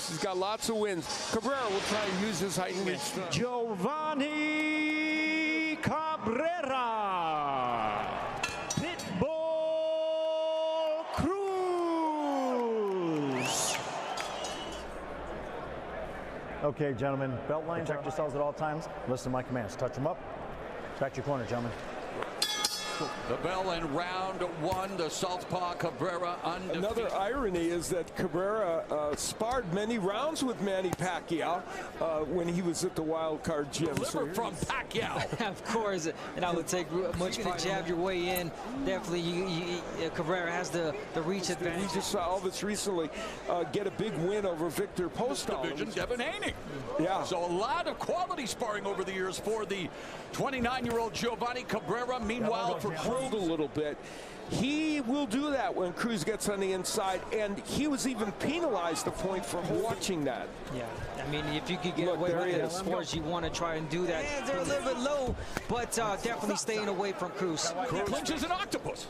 He's got lots of wins. Cabrera will try and use his height and reach. Giovanni Cabrera. Pitbull Cruz. Okay, gentlemen, belt line, protect yourselves at all times. Listen to my commands. Touch them up. Back to your corner, gentlemen. The bell in round one, the southpaw Cabrera undefeated. Another irony is that Cabrera sparred many rounds with Manny Pacquiao when he was at the Wild Card Gym. Delivered from Pacquiao. Of course, and I would take much to jab your way in. Definitely, Cabrera has the reach advantage. We just saw Elvis recently get a big win over Victor Postol. Division, Devin Haney. Yeah. So a lot of quality sparring over the years for the 29-year-old Giovanni Cabrera. Meanwhile, for Cruz a little bit. He will do that when Cruz gets on the inside, and he was even penalized a point for watching that. Yeah, I mean, if you could get away with it, of course, you want to try and do that. Hands are a little bit low, but definitely staying away from Cruz. Clinches an octopus.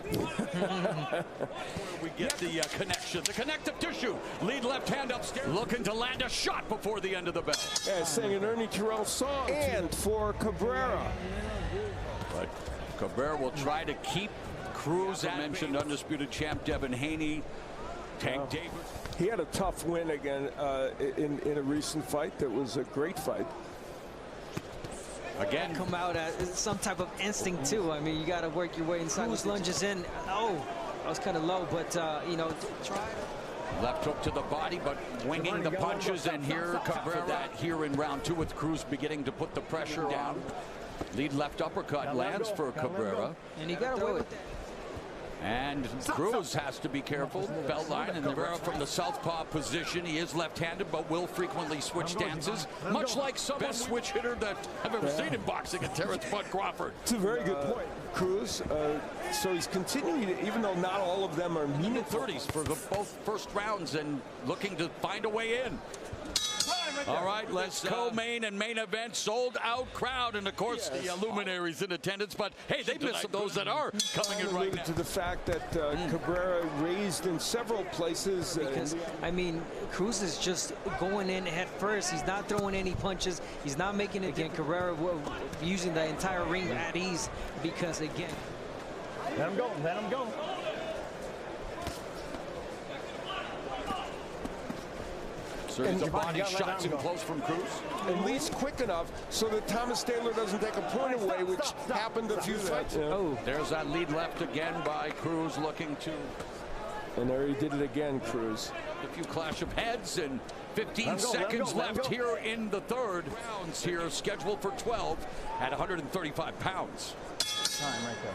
We get the connection, the connective tissue. Lead left hand upstairs, looking to land a shot before the end of the bell. Yeah, sang an Ernie Terrell song. And for Cabrera. But Cabrera will try to keep Cruz. I mentioned undisputed champ Devin Haney. Tank Davis. He had a tough win again in a recent fight that was a great fight. Again, come out at some type of instinct too. I mean, you got to work your way inside. Cruz lunges in. Oh, that was kind of low, but you know, try. Left hook to the body, but winging the punches, and here Cabrera that here in round two with Cruz beginning to put the pressure down. Lead left uppercut lands for Cabrera. And he got away with that. And Cruz has to be careful. Belt line, and Cabrera from the southpaw position. He is left-handed, but will frequently switch stances, much like some best switch hitter that I've ever seen in boxing, at Terrence Bud Crawford. It's a very good point, Cruz. So he's continuing, even though not all of them are meaningful. 30s for both first rounds, and looking to find a way in. All right, let's co-main and main event, sold out crowd, and of course the luminaries in attendance. But hey, they missed those that are coming in right now. To the fact that Cabrera raised in several places. Because I mean, Cruz is just going in head first. He's not throwing any punches. He's not making it. Again, Cabrera using the entire ring at ease because again. Let him go. Let him go. Series of body shots in close from Cruz. At least quick enough so that Thomas Taylor doesn't take a point away, which happened a few fights. Oh, there's that lead left again by Cruz, looking to. And there he did it again, Cruz. A few clash of heads, and 15 seconds left here in the third. Rounds here scheduled for 12 at 135 pounds. Time right there.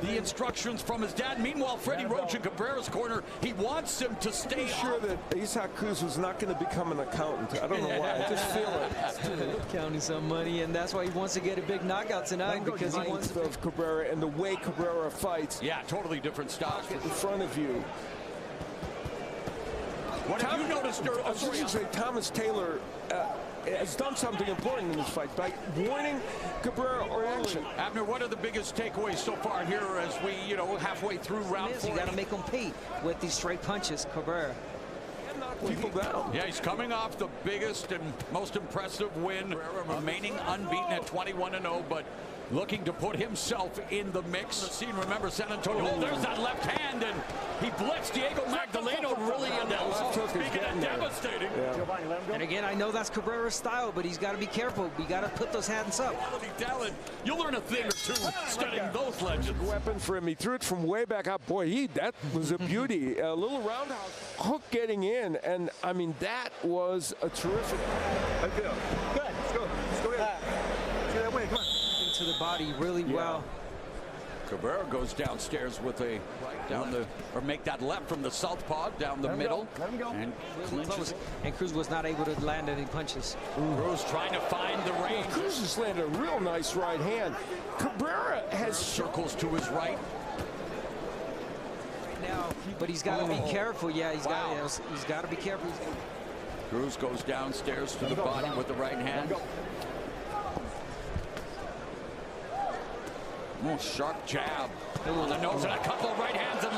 The instructions from his dad. Meanwhile, Freddie Roach in Cabrera's corner. He wants him to stay sure that Isaac Cruz was not going to become an accountant. I don't know why. I just feel it. Counting some money, and that's why he wants to get a big knockout tonight, because he wants to. Of Cabrera and the way Cabrera fights. Yeah, totally different styles. In front of you. What have you noticed? I was going to say Thomas Taylor has done something important in this fight by warning Cabrera or action. Abner, what are the biggest takeaways so far here as we, halfway through round 4? You got to make him pay with these straight punches, Cabrera. People down. Yeah, he's coming off the biggest and most impressive win, remaining unbeaten at 21-0, but looking to put himself in the mix. Scene, remember San Antonio. Oh, there's that left hand, and he blitzed Diego Magdaleno really, and that was speaking of devastating. Yeah. And again, I know that's Cabrera's style, but he's got to be careful. You got to put those hands up. Talent. You'll learn a thing or two studying those legends. Weapon for him. He threw it from way back up. Boy, that was a beauty. A little roundhouse hook getting in, and I mean that was a terrific. Good. Let's go. Let's go ahead. See that way. Come on. To the body really well. Cabrera goes downstairs with a right down the, or make that left from the southpaw down the middle. Let him go. And clinches. And Cruz was not able to land any punches. Cruz trying to find the range. Cruz has landed a real nice right hand. Cabrera has circles to his right. Now, but he's got to be careful. Yeah, he's got to be careful. Cruz goes downstairs to the body with the right hand. Oh, sharp jab on the nose, and a couple of right hands, and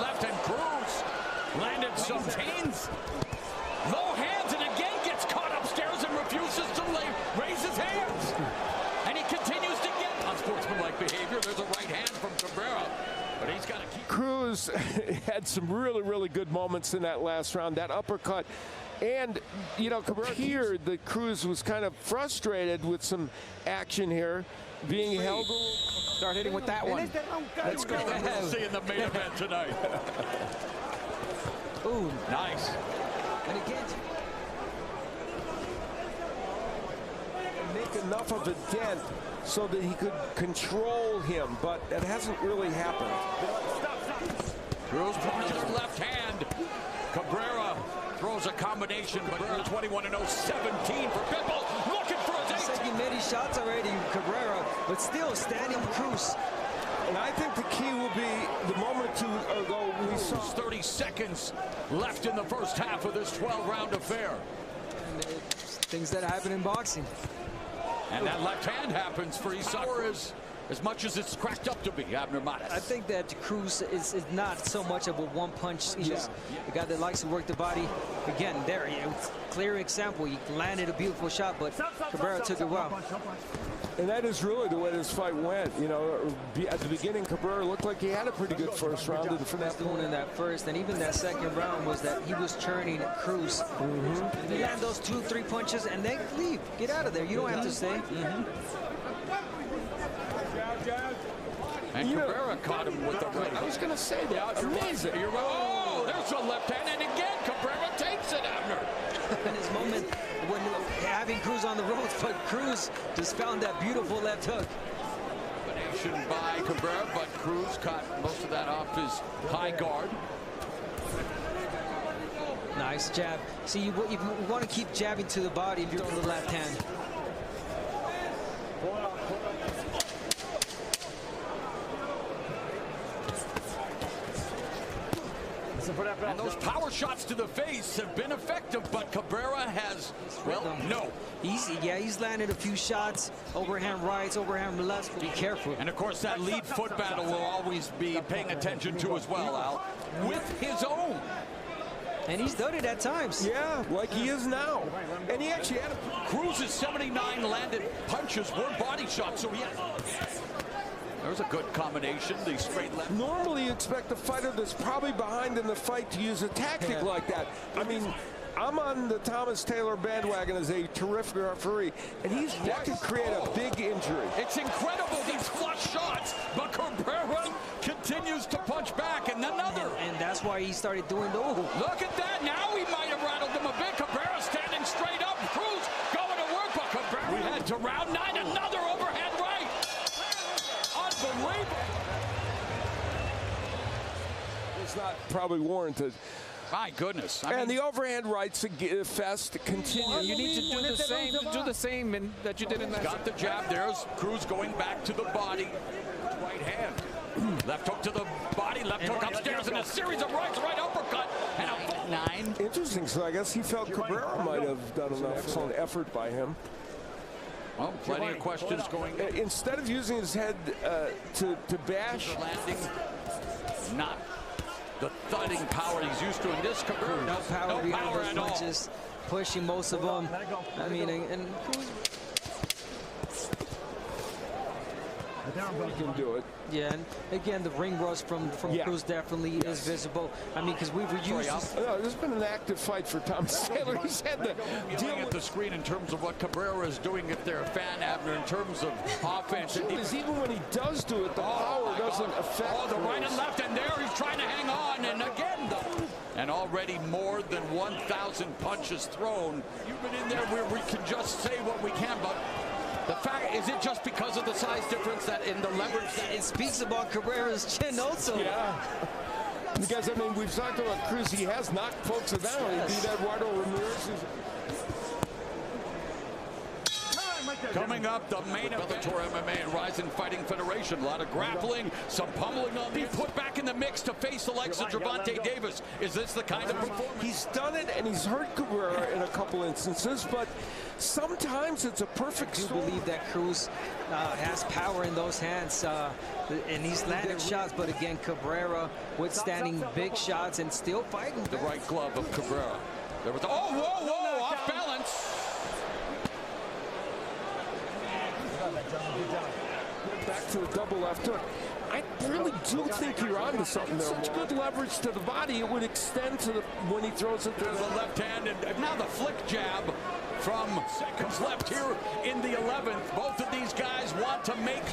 He's got to keep. Cruz had some really, really good moments in that last round. That uppercut. And, you know, here, the Cruz was kind of frustrated with some action here, being held. Start hitting with that one. Let's go. We'll see in the main event tonight. Ooh, Nice. and again, Make enough of a dent so that he could control him, but that hasn't really happened. Cruz punches left hand. Cabrera throws a combination, but 21-0, 17 for Pitbull. Looking for his said he made his shots already, Cabrera, but still standing Cruz. And I think the key will be the moment or two ago we saw 30 seconds left in the first half of this 12-round affair. And it's things that happen in boxing. And that left hand happens for Power as much as it's cracked up to be, Abner Matas. I think that Cruz is not so much of a one-punch. He's just a guy that likes to work the body. Again, there, clear example. He landed a beautiful shot, but Cabrera took it well. And that is really the way this fight went. You know, at the beginning, Cabrera looked like he had a pretty good first round. From that doing in that first and even that second round was that he was churning Cruz. And they land those 2-3 punches and then leave. Get out of there. You don't have to stay. And Cabrera caught him with the right. I was going to say that. Amazing. Oh, there's a left hand, and again, Cabrera takes it, Abner. In his moment when having Cruz on the ropes, but Cruz just found that beautiful left hook. Combination by Cabrera, but Cruz caught most of that off his high guard. Nice jab. See, you want to keep jabbing to the body if you're on the left hand. And those power shots to the face have been effective, but Cabrera has, well, no. He's landed a few shots, overhand rights, overhand lefts, but be careful. And of course, that lead foot battle will always be paying attention to as well, Al, with his own. And he's done it at times. Yeah, like he is now. And he actually had Cruz's 79 landed punches were body shots, so he has. There's a good combination, the straight left. Normally you expect the fighter that's probably behind in the fight to use a tactic like that. I mean, I'm on the Thomas Taylor bandwagon as a terrific referee, and that could create a big injury. It's incredible, these flush shots, but Cabrera continues to punch back, and another. And that's why he started doing the Look at that, now he might have rattled him a bit. Cabrera standing straight up, Cruz going to work, but Cabrera. We head to round 9, another overhand right. Unbelievable. It's not probably warranted. My goodness. And the overhand rights fest continue. You need to do the same, that you did in that. Got the jab. There's Cruz going back to the body. Right hand. Left hook to the body. Left hook upstairs and a series of rights. Right uppercut. And a 9. Interesting. So I guess he felt Cabrera might have done enough. So an effort by him. Well, plenty of questions going. Instead of using his head to bash. Landing. Not the thudding power he's used to in this Cabrera. No power behind those at all. punches, pushing most of them. I mean, and Cruz. He can do it. Yeah, and again, the ring rust from Cruz definitely is visible. I mean, because we were used to... There's been an active fight for Thomas Taylor. He's had to deal at the screen in terms of what Cabrera is doing if they're a fan, Abner, in terms of offense. Even when he does do it, the power doesn't affect. Oh, the right and left, and there he's trying to hang on, and again, and already more than 1,000 punches thrown. You've been in there where we can just say what we can, but the fact, is it just because of the size difference that in the leverage? It speaks about Cabrera's chin also. Yeah. Because, I mean, we've talked about Cruz. He has knocked folks down. Yes. He beat Eduardo Ramirez. Coming up, the main event, Bellator MMA and Rising Fighting Federation. A lot of grappling, some pummeling on the put back in the mix to face the likes of Gervonta Davis. Is this the kind of performance? He's done it, and he's hurt Cabrera in a couple instances, but sometimes it's a perfect I do believe that Cruz has power in those hands, and he's landed shots, but again, Cabrera withstanding big shots and still fighting. The right glove of Cabrera. There was, whoa, off balance. Back to the double left hook. I really do think you're onto something there. Such good leverage to the body, it would extend to the when he throws it to the left hand, and now the flick jab from seconds left here in the 11th. Both of these guys want to make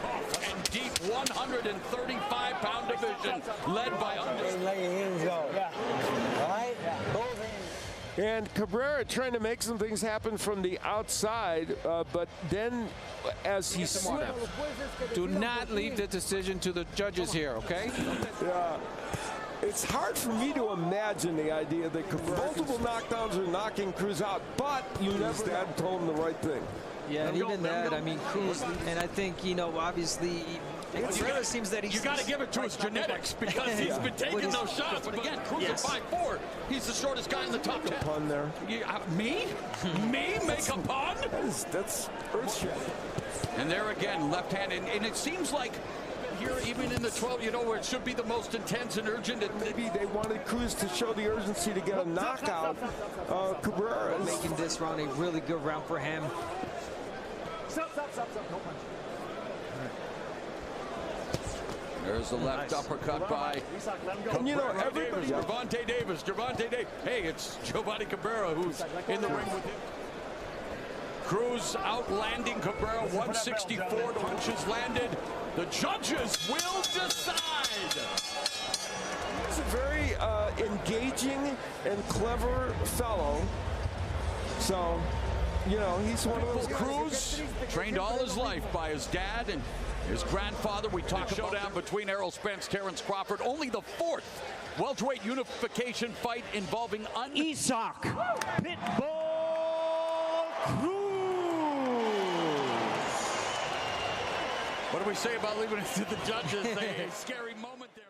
and deep 135-pound division led by let your hands go. Yeah. All right? Both hands. And Cabrera trying to make some things happen from the outside, but then as he slipped. Do not leave the decision to the judges here, okay? Yeah. It's hard for me to imagine the idea that multiple knockdowns are knocking Cruz out, but you never had told him the right thing. Yeah, and even that, I mean, Cruz, and I think, you know, obviously, Cabrera seems that he's... You got to give it to his genetics because he's been taking those shots. But again, Cruz at 5'4", he's the shortest guy in the top 10. Pun there. Me? Me make a pun? That's earth-shattering. And there again, left hand, and it seems like here, even in the 12, you know, where it should be the most intense and urgent. Maybe they wanted Cruz to show the urgency to get a knockout. Cabrera making this round a really good round for him. Stop. No punch. There's the left uppercut by and you know, everybody. Gervonta Davis. Hey, it's Giovanni Cabrera who's in the ring with him. Cruz outlanding Cabrera, 164 punches landed. The judges will decide. He's a very engaging and clever fellow. So, you know, he's one of those guys. Cruz trained all his life by his dad and his grandfather. We talked showdown between Errol Spence, Terrence Crawford. Only the 4th welterweight unification fight involving Isak Pitbull Cruz. What do we say about leaving it to the judges? A scary moment there.